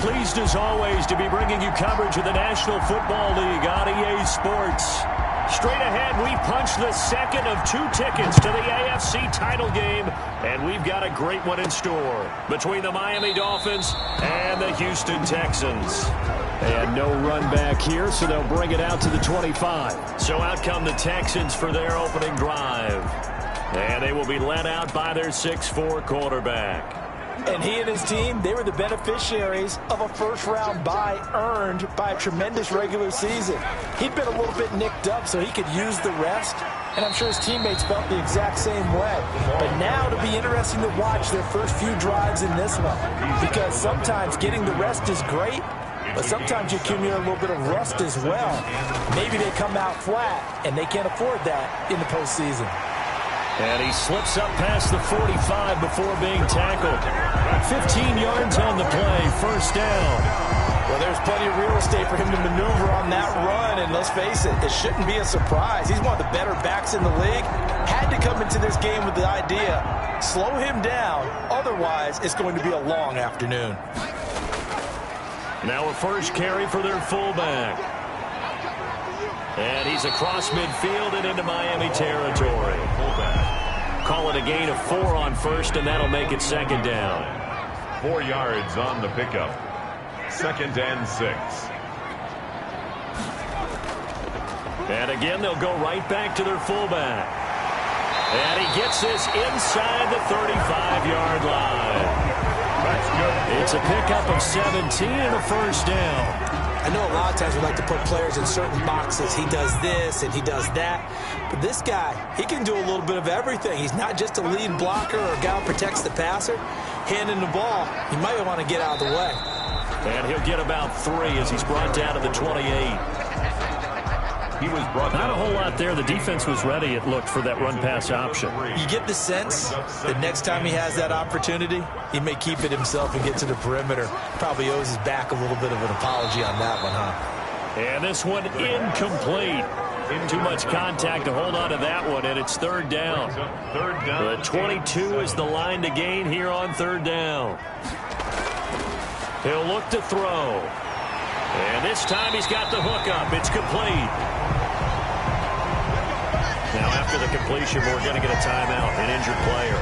pleased as always to be bringing you coverage of the National Football League on EA Sports. Straight ahead, we punch the second of 2 tickets to the AFC title game, and we've got a great one in store between the Miami Dolphins and the Houston Texans. And no run back here, so they'll bring it out to the 25. So out come the Texans for their opening drive. And they will be led out by their 6'4" quarterback. And he and his team, they were the beneficiaries of a first-round bye earned by a tremendous regular season. He'd been a little bit nicked up, so he could use the rest, and I'm sure his teammates felt the exact same way. But now it'll be interesting to watch their first few drives in this one, because sometimes getting the rest is great, but sometimes you accumulate a little bit of rust as well. Maybe they come out flat, and they can't afford that in the postseason. And he slips up past the 45 before being tackled. 15 yards on the play, first down. Well, there's plenty of real estate for him to maneuver on that run, and let's face it, it shouldn't be a surprise. He's one of the better backs in the league. Had to come into this game with the idea, slow him down, otherwise it's going to be a long afternoon. Now a first carry for their fullback. And he's across midfield and into Miami territory. Call it a gain of 4 on first, and that'll make it second down. 4 yards on the pickup. 2nd and 6. And again, they'll go right back to their fullback. And he gets this inside the 35-yard line. That's good. It's a pickup of 17 and a first down. I know a lot of times we like to put players in certain boxes. He does this and he does that. But this guy, he can do a little bit of everything. He's not just a lead blocker or a guy who protects the passer. Handing the ball, he might want to get out of the way. And he'll get about 3 as he's brought down to the 28. He was brought down. Not a whole lot there. The defense was ready, it looked, for that run-pass option. You get the sense that next time he has that opportunity, he may keep it himself and get to the perimeter. Probably owes his back a little bit of an apology on that one, huh? And this one incomplete. Too much contact to hold on to that one, and it's third down. The 22 is the line to gain here on third down. He'll look to throw. And this time he's got the hook up. It's complete. Now after the completion, we're going to get a timeout, an injured player.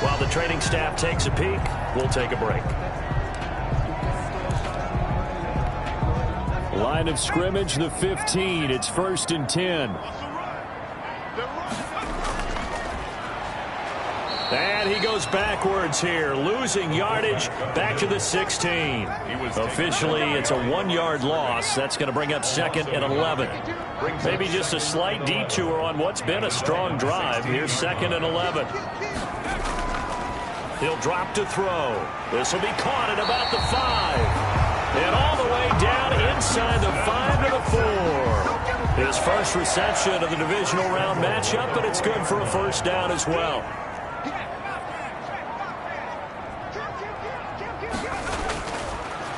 While the training staff takes a peek, we'll take a break. Line of scrimmage, the 15. It's 1st and 10. And he goes backwards here, losing yardage back to the 16. Officially, it's a 1-yard loss. That's going to bring up 2nd and 11. Maybe just a slight detour on what's been a strong drive. Here's 2nd and 11. He'll drop to throw. This will be caught at about the 5. And all the way down inside the 5 to the 4. His first reception of the divisional round matchup, but it's good for a first down as well.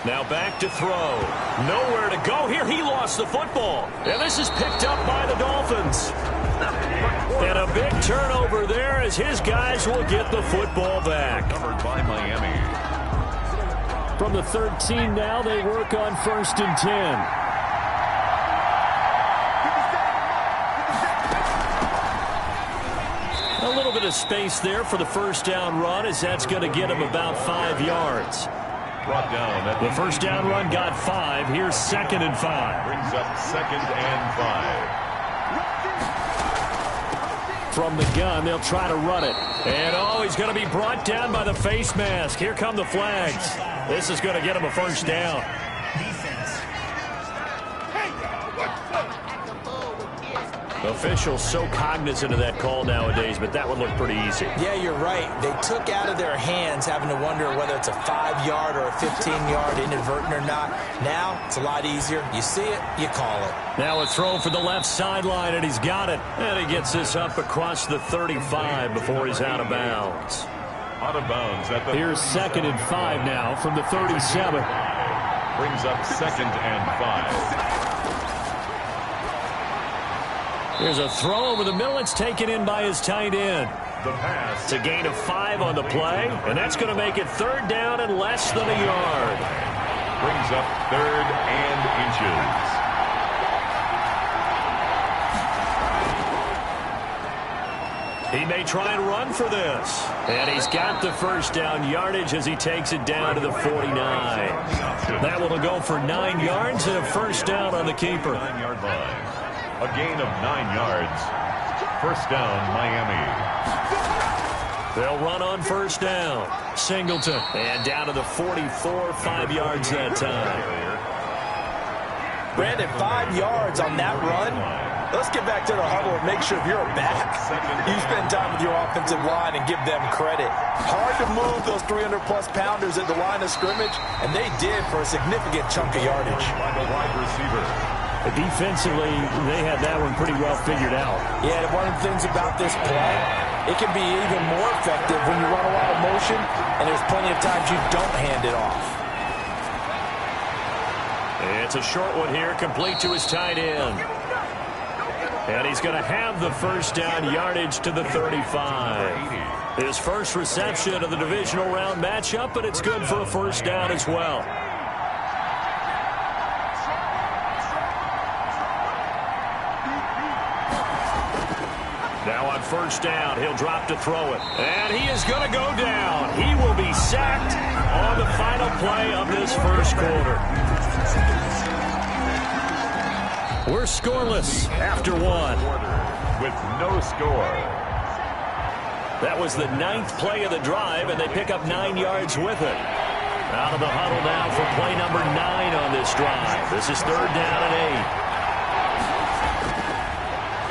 Now back to throw. Nowhere to go here. He lost the football. And this is picked up by the Dolphins. And a big turnover there as his guys will get the football back. Covered by Miami. From the 13 now, they work on 1st and 10. A little bit of space there for the first down run, as that's going to get him about 5 yards. Brought down at the first down run got 5. Here's 2nd and 5. Brings up 2nd and 5. From the gun, they'll try to run it. And, oh, he's going to be brought down by the face mask. Here come the flags. This is going to get him a first down. Officials so cognizant of that call nowadays, but that would look pretty easy. Yeah, you're right. They took out of their hands having to wonder whether it's a 5-yard or a 15-yard inadvertent or not. Now, it's a lot easier. You see it, you call it. Now a throw for the left sideline, and he's got it. And he gets this up across the 35 before he's out of bounds. Out of bounds. Here's 2nd and 5 now from the 37. Brings up 2nd and 5. Here's a throw over the middle. It's taken in by his tight end. The pass. It's a gain of 5 on the play, and that's going to make it 3rd down and less than a yard. Brings up 3rd and inches. He may try and run for this. And he's got the first down yardage as he takes it down to the 49. That will go for 9 yards and a first down on the keeper. 9-yard line. A gain of 9 yards. First down, Miami. They'll run on first down. Singleton. And down to the 44, 5 yards that time. Brandon, 5 yards on that run. Let's get back to the huddle and make sure you're back. You spend time with your offensive line and give them credit. Hard to move those 300-plus pounders at the line of scrimmage, and they did for a significant chunk of yardage. By the wide receiver. Defensively, they had that one pretty well figured out. Yeah, one of the things about this play, it can be even more effective when you run a lot of motion, and there's plenty of times you don't hand it off. It's a short one here, complete to his tight end. And he's going to have the first down yardage to the 35. His first reception of the divisional round matchup, but it's good for a first down as well. Now on first down, he'll drop to throw it. And he is going to go down. He will be sacked on the final play of this first quarter. We're scoreless after one. With no score. That was the 9th play of the drive, and they pick up 9 yards with it. Out of the huddle now for play number 9 on this drive. This is 3rd down and 8.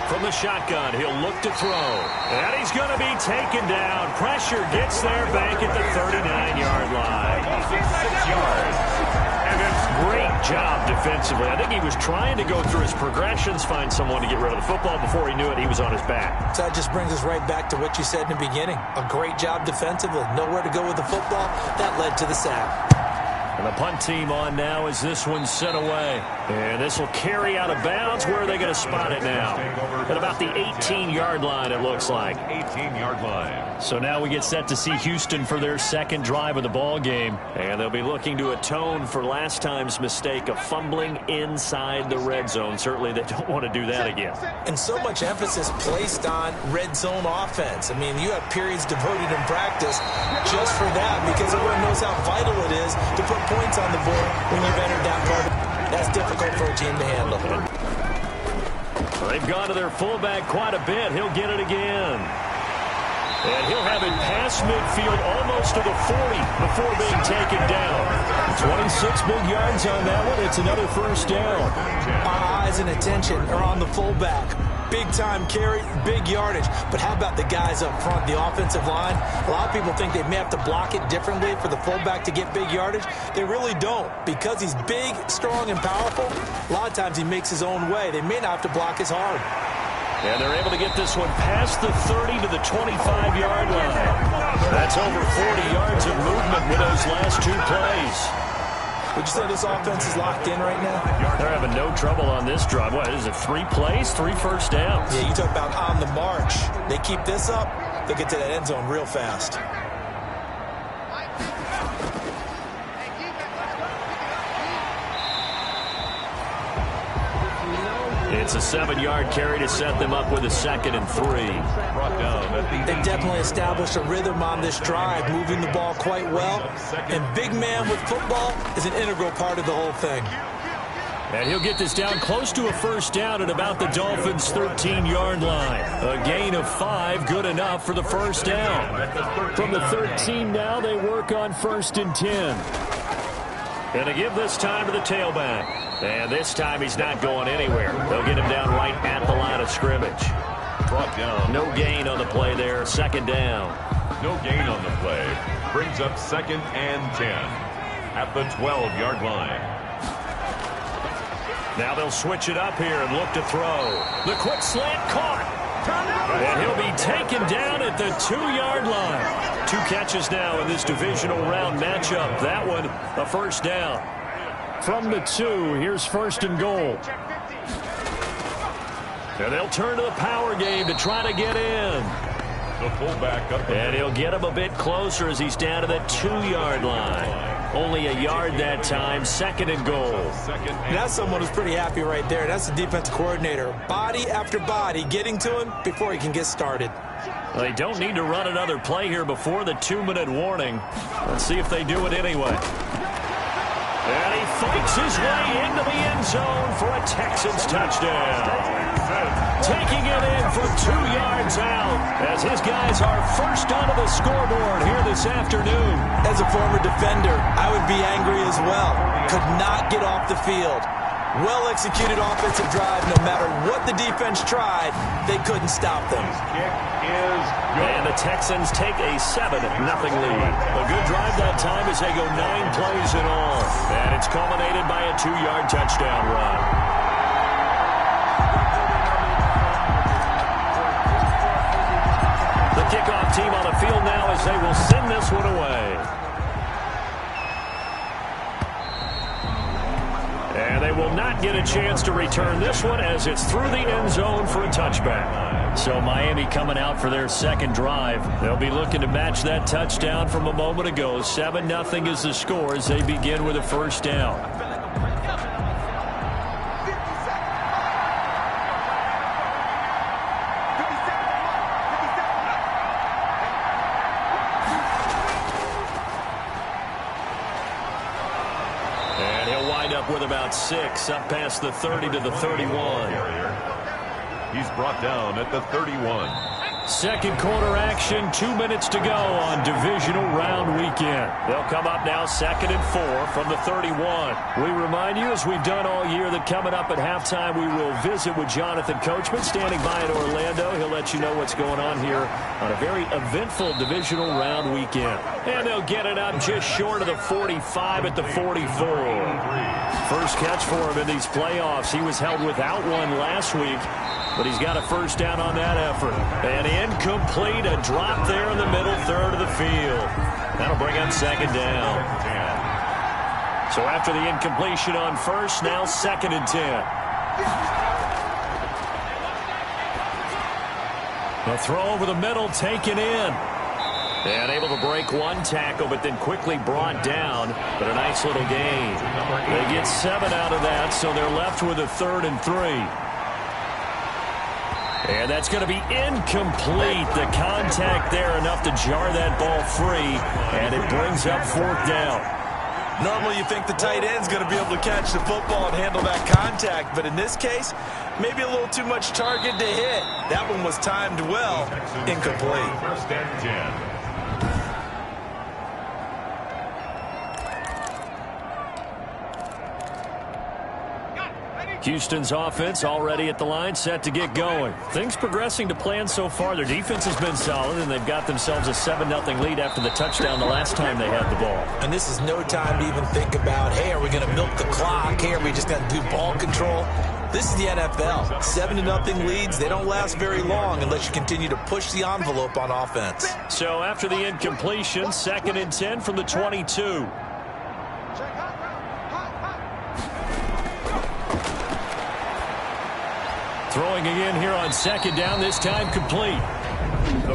From the shotgun, he'll look to throw. And he's going to be taken down. Pressure gets there back at the 39-yard line. 6 yards. And it's great job defensively. I think he was trying to go through his progressions, find someone to get rid of the football. Before he knew it, he was on his back. So that just brings us right back to what you said in the beginning. A great job defensively. Nowhere to go with the football. That led to the sack. And the punt team on now as this one's sent away. And this will carry out of bounds. Where are they going to spot it now? At about the 18-yard line, it looks like. 18-yard line. So now we get set to see Houston for their second drive of the ball game. And they'll be looking to atone for last time's mistake of fumbling inside the red zone. Certainly they don't want to do that again. And so much emphasis placed on red zone offense. I mean, you have periods devoted in practice just for that because everyone knows how vital it is to put points on the board when you've entered that part. That's difficult for a team to handle. They've gone to their fullback quite a bit. He'll get it again. And he'll have it past midfield almost to the 40 before being taken down. 26 big yards on that one. It's another first down. Our eyes and attention are on the fullback. Big time carry, big yardage. But how about the guys up front, the offensive line? A lot of people think they may have to block it differently for the fullback to get big yardage. They really don't. Because he's big, strong, and powerful, a lot of times he makes his own way. They may not have to block as hard. And they're able to get this one past the 30 to the 25-yard line. That's over 40 yards of movement with those last 2 plays. Would you say this offense is locked in right now? They're having no trouble on this drive. What is it, 3 plays, 3 first downs? Yeah, you talk about on the march. They keep this up, they'll get to that end zone real fast. It's a 7-yard carry to set them up with a 2nd and 3. They definitely established a rhythm on this drive, moving the ball quite well. And big man with football is an integral part of the whole thing. And he'll get this down close to a first down at about the Dolphins' 13-yard line. A gain of 5, good enough for the first down. From the 13 now, they work on 1st and 10. And they give this time to the tailback. And this time he's not going anywhere. They'll get him down right at the line of scrimmage. Brought down. No gain on the play there. 2nd down. No gain on the play. Brings up 2nd and 10 at the 12-yard line. Now they'll switch it up here and look to throw. The quick slant caught. And he'll be taken down at the 2-yard line. 2 catches now in this divisional round matchup. That one, a first down. From the 2, here's 1st and goal. And they'll turn to the power game to try to get in. The fullback up. And he'll get him a bit closer as he's down to the 2-yard line. Only a yard that time, second and goal. And that's someone who's pretty happy right there. That's the defensive coordinator. Body after body getting to him before he can get started. They don't need to run another play here before the 2-minute warning. Let's see if they do it anyway. And he fights his way into the end zone for a Texans touchdown. Taking it in from 2 yards out as his guys are first onto the scoreboard here this afternoon. As a former defender, I would be angry as well. Could not get off the field. Well-executed offensive drive. No matter what the defense tried, they couldn't stop them. And the Texans take a 7-0 lead. A good drive that time as they go 9 plays in all. And it's culminated by a 2-yard touchdown run. The kickoff team on the field now as they will send this one away. And they will not get a chance to return this one as it's through the end zone for a touchback. So Miami coming out for their second drive. They'll be looking to match that touchdown from a moment ago. 7-0 is the score as they begin with a first down. With about 6, up past the 30 to the 31. He's brought down at the 31. Second quarter action, 2 minutes to go on divisional round weekend. They'll come up now 2nd and 4 from the 31. We remind you, as we've done all year, that coming up at halftime, we will visit with Jonathan Coachman standing by in Orlando. He'll let you know what's going on here on a very eventful divisional round weekend. And they'll get it up just short of the 45 at the 44. First catch for him in these playoffs. He was held without one last week, but he's got a first down on that effort. And incomplete, a drop there in the middle third of the field. That'll bring up second down. So after the incompletion on first, now 2nd and 10. The throw over the middle, taken in. And able to break one tackle, but then quickly brought down. But a nice little gain. They get 7 out of that, so they're left with a 3rd and 3. And that's going to be incomplete. The contact there enough to jar that ball free, and it brings up 4th down. Normally you think the tight end's going to be able to catch the football and handle that contact, but in this case, maybe a little too much target to hit. That one was timed well. Incomplete. 1st and 10. Houston's offense already at the line, set to get going. Things progressing to plan so far. Their defense has been solid, and they've got themselves a 7-0 lead after the touchdown the last time they had the ball. And this is no time to even think about, hey, are we going to milk the clock? Hey, are we just going to do ball control? This is the NFL. 7-0 leads, they don't last very long unless you continue to push the envelope on offense. So after the incompletion, 2nd and 10 from the 22. Throwing again here on 2nd down, this time complete.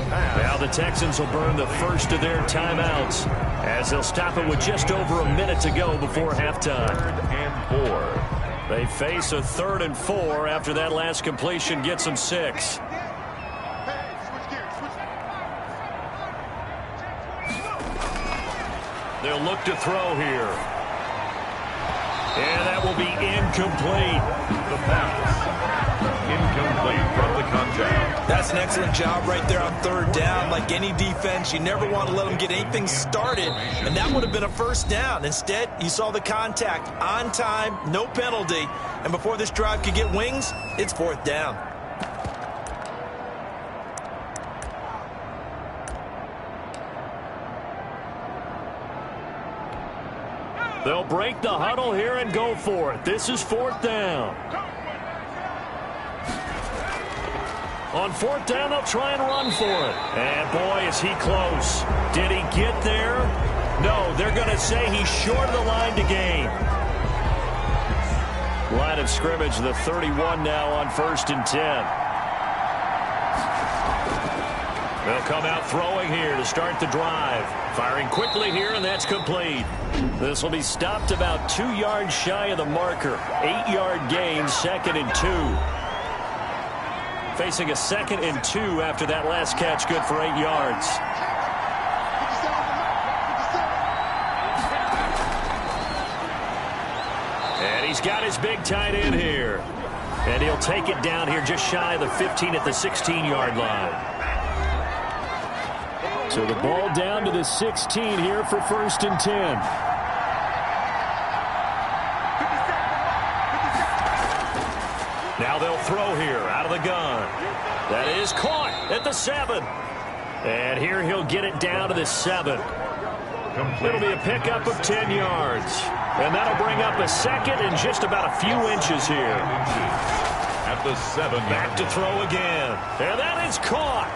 Now the Texans will burn the first of their timeouts as they'll stop it with just over a minute to go before halftime. 3rd and 4. They face a 3rd and 4 after that last completion gets them 6. They'll look to throw here. And that will be incomplete. The pass. Incomplete from the contact. That's an excellent job right there on 3rd down. Like any defense, you never want to let them get anything started, and that would have been a first down. Instead, you saw the contact on time, no penalty, and before this drive could get wings, it's 4th down. They'll break the huddle here and go for it. This is 4th down. On 4th down, they'll try and run for it. And, boy, is he close. Did he get there? No, they're going to say he's short of the line to gain. Line of scrimmage, the 31 now on 1st and 10. They'll come out throwing here to start the drive. Firing quickly here, and that's complete. This will be stopped about 2 yards shy of the marker. 8-yard gain, 2nd and 2. Facing a 2nd and 2 after that last catch, good for 8 yards. And he's got his big tight end here. And he'll take it down here just shy of the 15 at the 16-yard line. So the ball down to the 16 here for 1st and 10. Now they'll throw here out of the gun. That is caught at the 7. And here he'll get it down to the 7. It'll be a pickup of 10 yards. And that'll bring up a 2nd and just about a few inches here. At the 7. Back to throw again. And that is caught.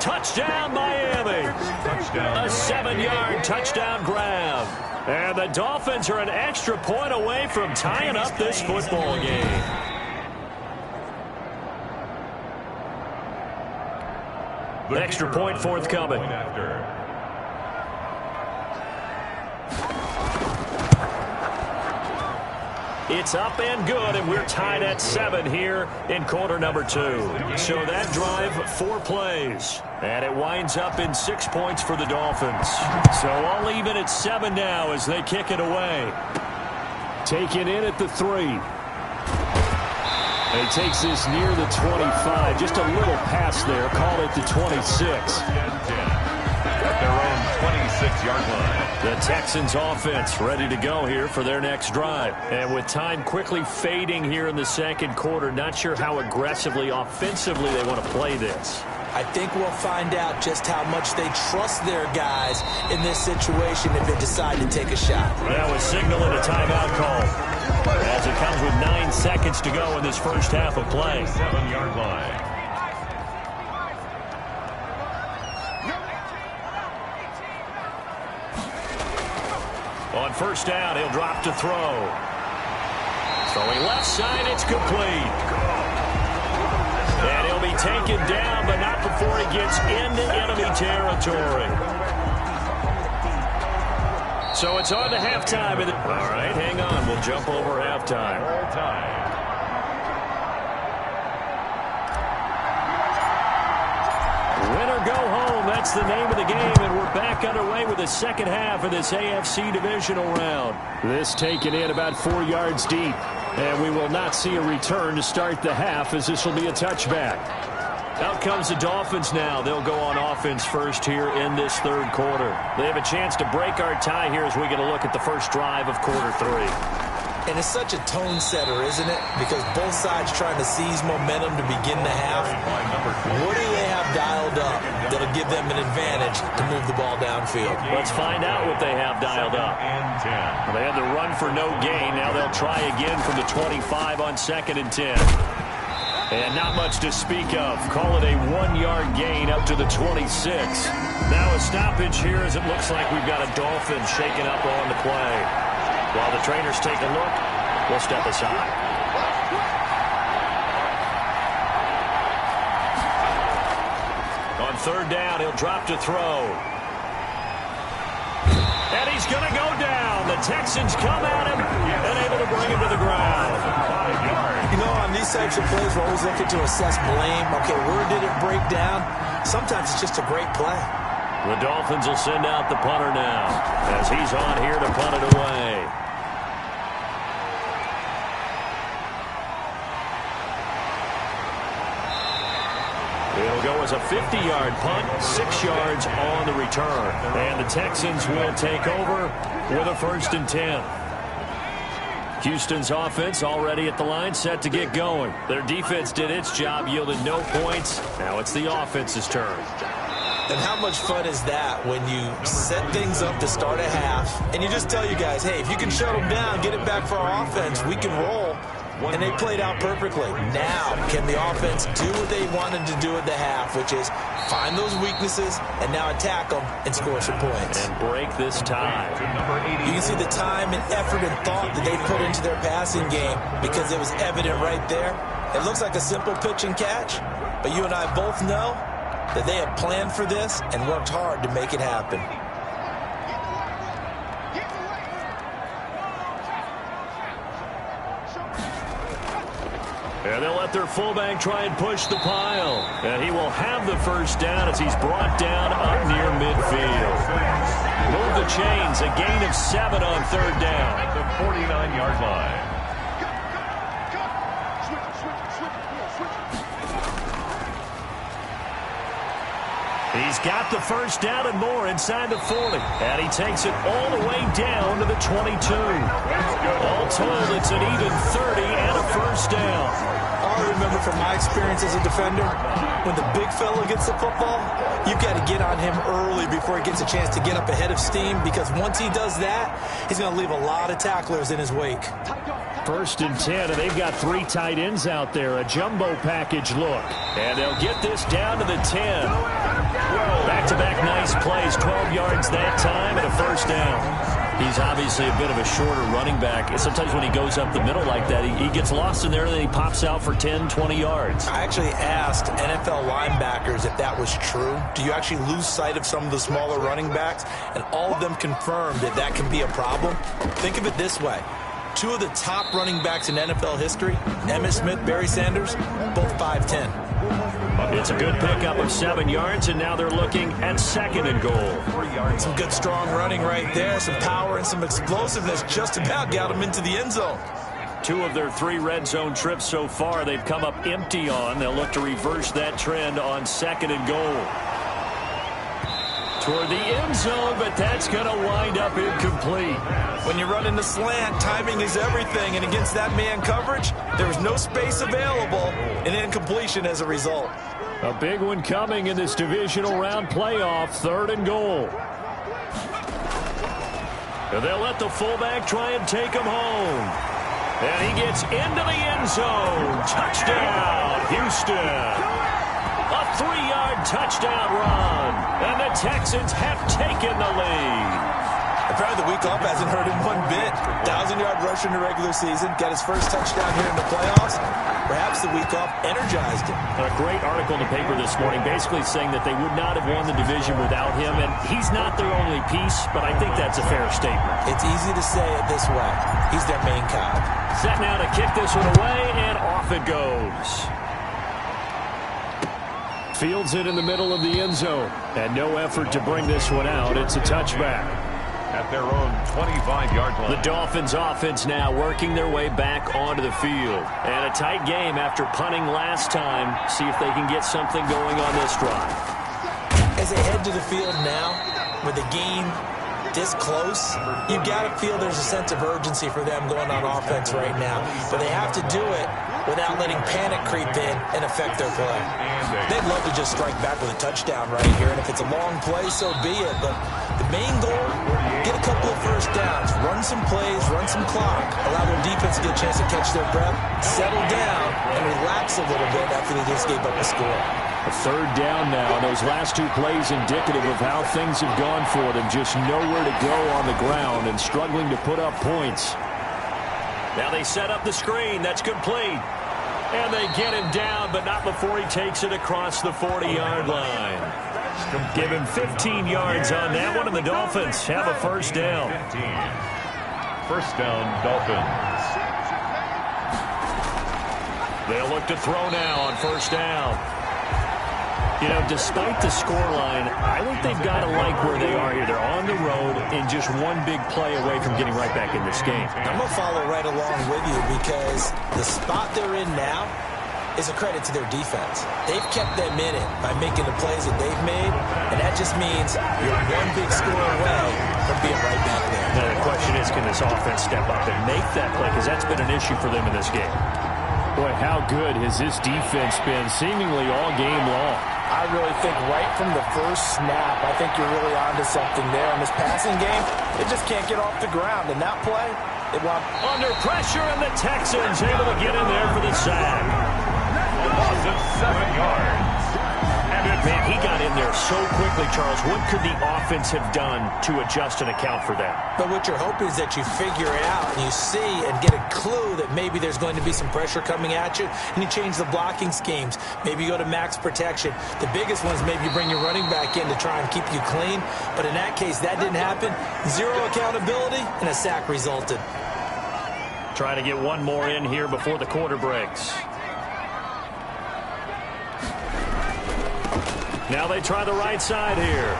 Touchdown, Miami. A 7-yard touchdown grab. And the Dolphins are an extra point away from tying up this football game. Extra point forthcoming. It's up and good, and we're tied at 7 here in quarter number 2. So that drive, 4 plays. And it winds up in 6 points for the Dolphins. So all even at 7 now as they kick it away. Taken in at the 3. And he takes this near the 25. Just a little pass there. Call it the 26. At their own 26-yard line. The Texans offense ready to go here for their next drive. And with time quickly fading here in the 2nd quarter, not sure how aggressively, offensively they want to play this. I think we'll find out just how much they trust their guys in this situation if they decide to take a shot. That was signaling a timeout call. As it comes with 9 seconds to go in this first half of play. 7-yard line. On 1st down, he'll drop to throw. Throwing left side, it's complete. And he'll be taken down, but not before he gets into enemy territory. So it's on to halftime. All right, hang on. We'll jump over halftime. Win or go home, that's the name of the game, and we're back underway with the 2nd half of this AFC divisional round. This taken in about 4 yards deep, and we will not see a return to start the half as this will be a touchback. Out comes the Dolphins now. They'll go on offense first here in this 3rd quarter. They have a chance to break our tie here as we get a look at the first drive of quarter 3. And it's such a tone setter, isn't it? Because both sides trying to seize momentum to begin the half. What do they have dialed up that'll give them an advantage to move the ball downfield? Let's find out what they have dialed up. They had the run for no gain. Now they'll try again from the 25 on 2nd and 10. And not much to speak of. Call it a 1-yard gain up to the 26. Now a stoppage here as it looks like we've got a Dolphin shaken up on the play. While the trainers take a look, we'll step aside. On 3rd down, he'll drop to throw. And he's going to go down. The Texans come at him and able to bring him to the ground. 5 yards. You know, on these types of plays, we're always looking to assess blame. Okay, where did it break down? Sometimes it's just a great play. The Dolphins will send out the punter now as he's on here to punt it away. It'll go as a 50-yard punt, 6 yards on the return. And the Texans will take over with a 1st and 10. Houston's offense already at the line, set to get going. Their defense did its job, yielded no points. Now it's the offense's turn. And how much fun is that when you set things up to start a half, and you just tell your guys, hey, if you can shut them down, get it back for our offense, we can roll. And they played out perfectly. Now, can the offense do what they wanted to do at the half, which is find those weaknesses and now attack them and score some points. And break this tie. You can see the time and effort and thought that they put into their passing game because it was evident right there. It looks like a simple pitch and catch, but you and I both know that they have planned for this and worked hard to make it happen. And they'll let their fullback try and push the pile. And he will have the first down as he's brought down up near midfield. Move the chains, a gain of 7 on third down. At the 49-yard line. He's got the first down and more inside the 40. And he takes it all the way down to the 22. All told, it's an even 30 and a first down. All I remember from my experience as a defender, when the big fella gets the football, you've got to get on him early before he gets a chance to get up ahead of steam, because once he does that, he's going to leave a lot of tacklers in his wake. First and 10, and they've got 3 tight ends out there. A jumbo package look. And they'll get this down to the 10. Back-to-back nice plays, 12 yards that time, and a first down. He's obviously a bit of a shorter running back. Sometimes when he goes up the middle like that, he gets lost in there, and then he pops out for 10, 20 yards. I actually asked NFL linebackers if that was true. Do you actually lose sight of some of the smaller running backs? And all of them confirmed that that can be a problem. Think of it this way. 2 of the top running backs in NFL history, Emmitt Smith, Barry Sanders, both 5'10". It's a good pickup of 7 yards, and now they're looking at 2nd and goal. Some good strong running right there, some power and some explosiveness just about got them into the end zone. 2 of their 3 red zone trips so far they've come up empty on. They'll look to reverse that trend on 2nd and goal. Toward the end zone, but that's going to wind up incomplete. When you run in the slant, timing is everything, and against that man coverage, there was no space available, and incompletion as a result. A big one coming in this divisional round playoff, 3rd and goal. And they'll let the fullback try and take him home. And he gets into the end zone. Touchdown, Houston. A 3-yard touchdown run. And the Texans have taken the lead. Apparently the week off hasn't hurt him one bit. 1,000-yard rusher in the regular season. Got his first touchdown here in the playoffs. Perhaps the week off energized him. A great article in the paper this morning basically saying that they would not have won the division without him. And he's not their only piece, but I think that's a fair statement. It's easy to say it this way. He's their main cog. Set now to kick this one away, and off it goes. Fields it in the middle of the end zone. And no effort to bring this one out. It's a touchback. At their own 25-yard line. The Dolphins offense now working their way back onto the field. And a tight game after punting last time. See if they can get something going on this drive. As they head to the field now, with the game this close, you've got to feel there's a sense of urgency for them going on offense right now. But they have to do it without letting panic creep in and affect their play. They'd love to just strike back with a touchdown right here, and if it's a long play, so be it. But the main goal, get a couple of first downs, run some plays, run some clock, allow their defense to get a chance to catch their breath, settle down, and relax a little bit after they just gave up a score. A 3rd down now. Those last 2 plays indicative of how things have gone for them. Just nowhere to go on the ground and struggling to put up points. Now they set up the screen. That's complete. And they get him down, but not before he takes it across the 40-yard line. Give him 15 yards on that one, and the Dolphins have a first down. 15. First down, Dolphins. They'll look to throw now on first down. You know, despite the scoreline, I think they've got to like where they are here. They're on the road and just one big play away from getting right back in this game. I'm going to follow right along with you because the spot they're in now is a credit to their defense. They've kept them in it by making the plays that they've made, and that just means you're one big score away from being right back there. Now the question is, can this offense step up and make that play? Because that's been an issue for them in this game. Boy, how good has this defense been seemingly all game long? I really think right from the first snap, I think you're really onto something there. In this passing game, they just can't get off the ground. And that play, it won. Under pressure, and the Texans able to get in there for the sack. A loss of 7 yards. Man, he got in there so quickly, Charles. What could the offense have done to adjust and account for that? But what you're hoping is that you figure it out and you see and get a clue that maybe there's going to be some pressure coming at you, and you change the blocking schemes. Maybe you go to max protection. The biggest one is maybe you bring your running back in to try and keep you clean. But in that case, that didn't happen. Zero accountability, and a sack resulted. Trying to get one more in here before the quarter breaks. Now they try the right side here.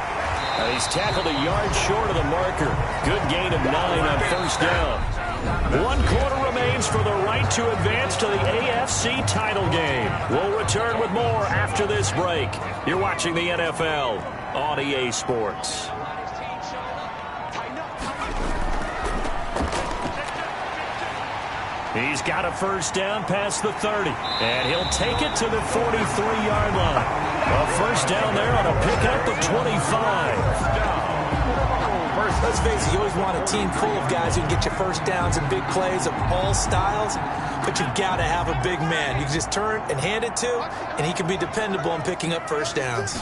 He's tackled a yard short of the marker. Good gain of 9 on first down. 1 quarter remains for the right to advance to the AFC title game. We'll return with more after this break. You're watching the NFL on EA Sports. He's got a first down past the 30, and he'll take it to the 43-yard line. A first down there on a pickup of 25. Let's face it, you always want a team full of guys who can get you first downs and big plays of all styles, but you've got to have a big man. You can just turn and hand it to, and he can be dependable in picking up first downs.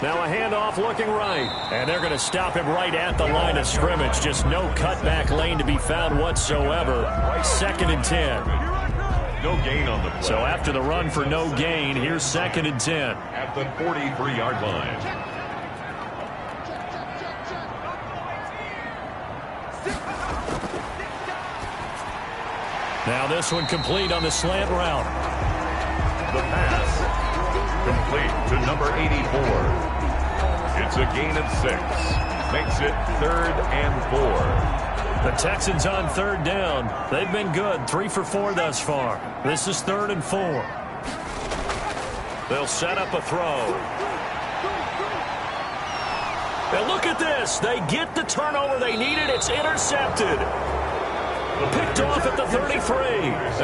Now a handoff looking right, and they're going to stop him right at the line of scrimmage. Just no cutback lane to be found whatsoever. 2nd and 10. No gain on the play. So after the run for no gain, here's 2nd and 10. At the 43-yard line. Now this one complete on the slant route. The pass complete to number 84. It's a gain of 6. Makes it 3rd and 4. The Texans on 3rd down. They've been good. 3 for 4 thus far. This is 3rd and 4. They'll set up a throw. And look at this. They get the turnover they needed. It's intercepted. Picked off at the 33.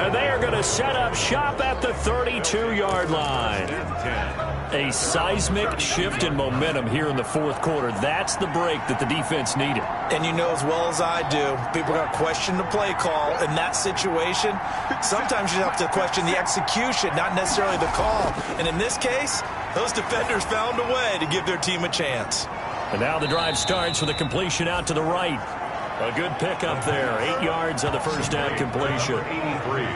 And they are going to set up shop at the 32-yard line. A seismic shift in momentum here in the 4th quarter. That's the break that the defense needed. And you know as well as I do, people are going to question the play call in that situation. Sometimes you have to question the execution, not necessarily the call. And in this case, those defenders found a way to give their team a chance. And now the drive starts with a completion out to the right. A good pickup there. 8 yards on the first down completion. 83.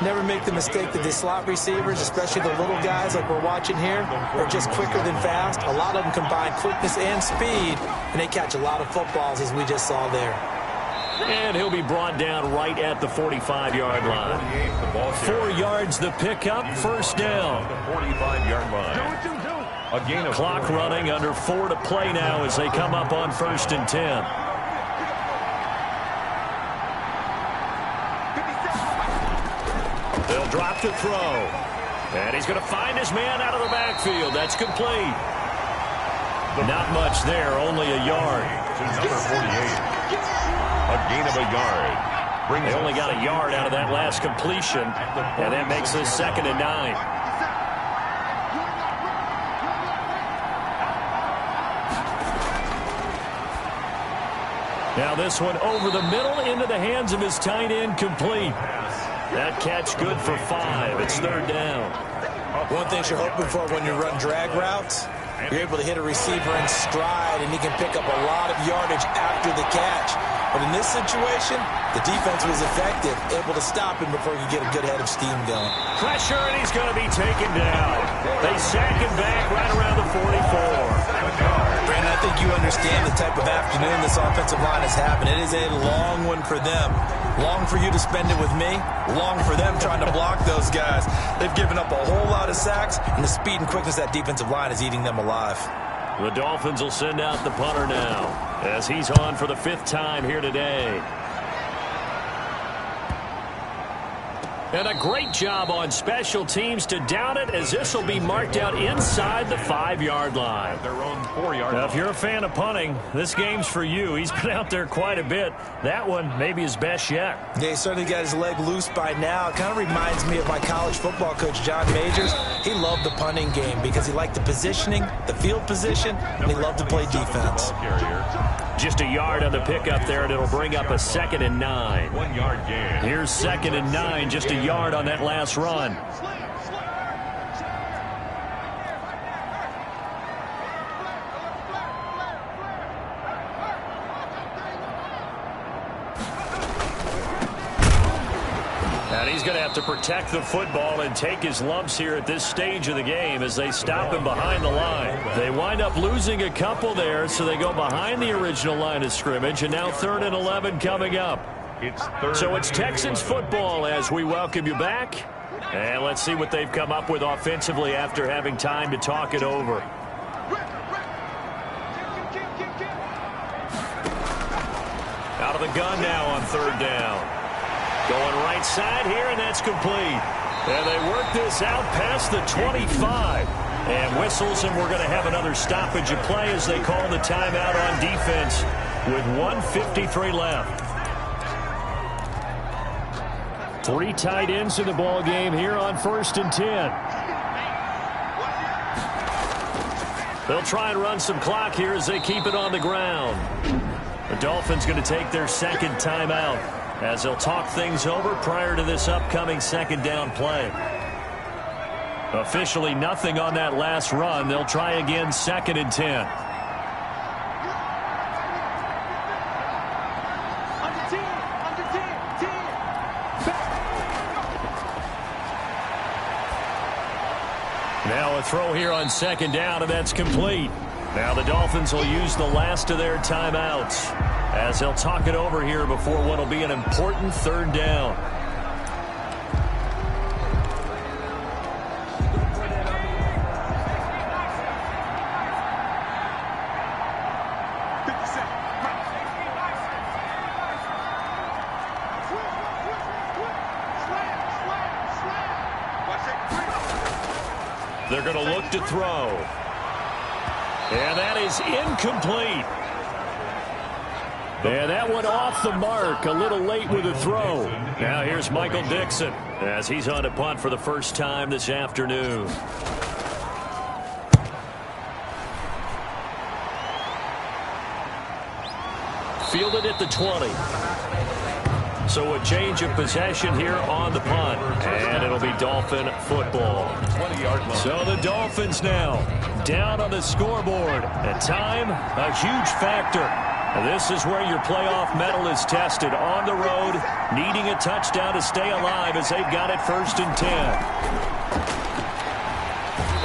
Never make the mistake that the slot receivers, especially the little guys like we're watching here, are just quicker than fast. A lot of them combine quickness and speed, and they catch a lot of footballs, as we just saw there. And he'll be brought down right at the 45-yard line. 4 yards the pickup, first down. The 45-yard line. A gain of Clock running, under 4 to play now as they come up on 1st and 10. They'll drop to throw. And he's going to find his man out of the backfield. That's complete. Not much there, only a yard. To number 48. A gain of a yard. They only got a yard out of that last completion, and that makes this 2nd and 9. Now this one over the middle into the hands of his tight end, complete. That catch good for 5. It's 3rd down. One thing you're hoping for when you run drag routes, you're able to hit a receiver in stride, and he can pick up a lot of yardage after the catch. But in this situation, the defense was effective, able to stop him before he could get a good head of steam going. Pressure, and he's going to be taken down. They sack him back right around the 44. Brandon, I think you understand the type of afternoon this offensive line is having. It is a long one for them. Long for you to spend it with me. Long for them trying to block those guys. They've given up a whole lot of sacks, and the speed and quickness of that defensive line is eating them alive. The Dolphins will send out the punter now as he's on for the 5th time here today. And a great job on special teams to down it, as this will be marked out inside the 5-yard line. Their own 4-yard Now, line. if you're a fan of punting, this game's for you. He's been out there quite a bit. That one maybe his best yet. Yeah, he certainly got his leg loose by now. It kind of reminds me of my college football coach, John Majors. He loved the punting game because he liked the positioning, the field position, and he loved to play defense. Just a yard on the pickup there, and it'll bring up a 2nd and 9. 1 yard gain. Here's 2nd and 9, just a yard on that last run. he's going to have to protect the football and take his lumps here at this stage of the game as they stop him behind the line. They wind up losing a couple there, so they go behind the original line of scrimmage, and now 3rd and 11 coming up. So it's Texans football as we welcome you back. And let's see what they've come up with offensively after having time to talk it over. Out of the gun now on 3rd down. Going right side here, and that's complete. And they work this out past the 25. And whistles, and we're going to have another stoppage of play as they call the timeout on defense with 1:53 left. 3 tight ends in the ball game here on 1st and 10. They'll try and run some clock here as they keep it on the ground. The Dolphins going to take their 2nd timeout as they'll talk things over prior to this upcoming 2nd down play. Officially nothing on that last run. They'll try again 2nd and 10. Now a throw here on 2nd down, and that's complete. Now the Dolphins will use the last of their timeouts as they'll talk it over here before what will be an important 3rd down. They're going to look to throw. And that is incomplete. And that one off the mark, a little late with a throw. Now here's Michael Dixon as he's on to punt for the first time this afternoon. Fielded at the 20. So a change of possession here on the punt. And it'll be Dolphin football. So the Dolphins now down on the scoreboard. And time, a huge factor. This is where your playoff medal is tested on the road, needing a touchdown to stay alive as they've got it 1st and 10.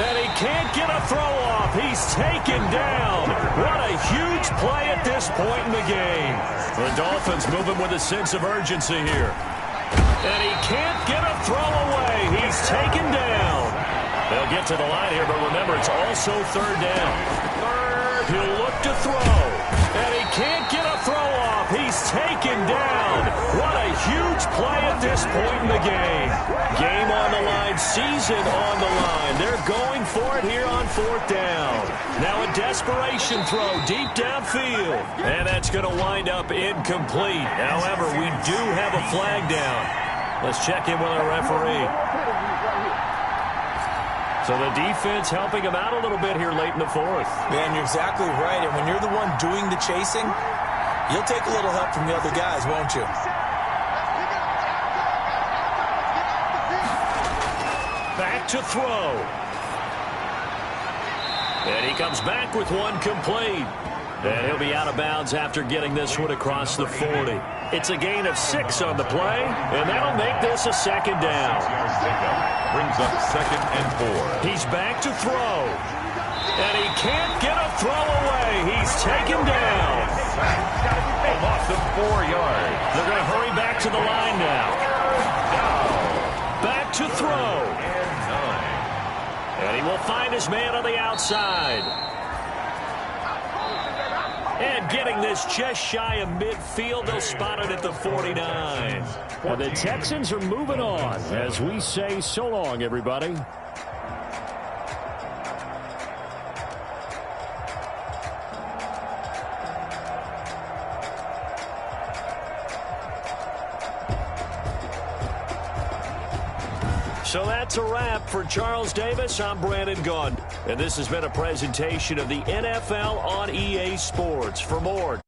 And he can't get a throw off. He's taken down. What a huge play at this point in the game. The Dolphins moving with a sense of urgency here. And he can't get a throw away. He's taken down. They'll get to the line here, but remember, it's also 3rd down. He'll look to throw. And he can't get a throw off. He's taken down. What a huge play at this point in the game. Game on the line, season on the line. They're going for it here on 4th down. Now a desperation throw deep downfield. And that's going to wind up incomplete. However, we do have a flag down. Let's check in with our referee. So the defense helping him out a little bit here late in the 4th. Man, you're exactly right. And when you're the one doing the chasing, you'll take a little help from the other guys, won't you? Back to throw. And he comes back with one complete. And he'll be out of bounds after getting this one across the 40. It's a gain of 6 on the play, and that'll make this a 2nd down. Brings up 2nd and 4. He's back to throw. And he can't get a throw away. He's taken down. A loss of 4 yards. They're going to hurry back to the line now. Back to throw. And he will find his man on the outside. And getting this just shy of midfield, they'll spot it at the 49. And the Texans are moving on as we say so long, everybody. So that's a wrap for Charles Davis. I'm Brandon Gunn. And this has been a presentation of the NFL on EA Sports. For more,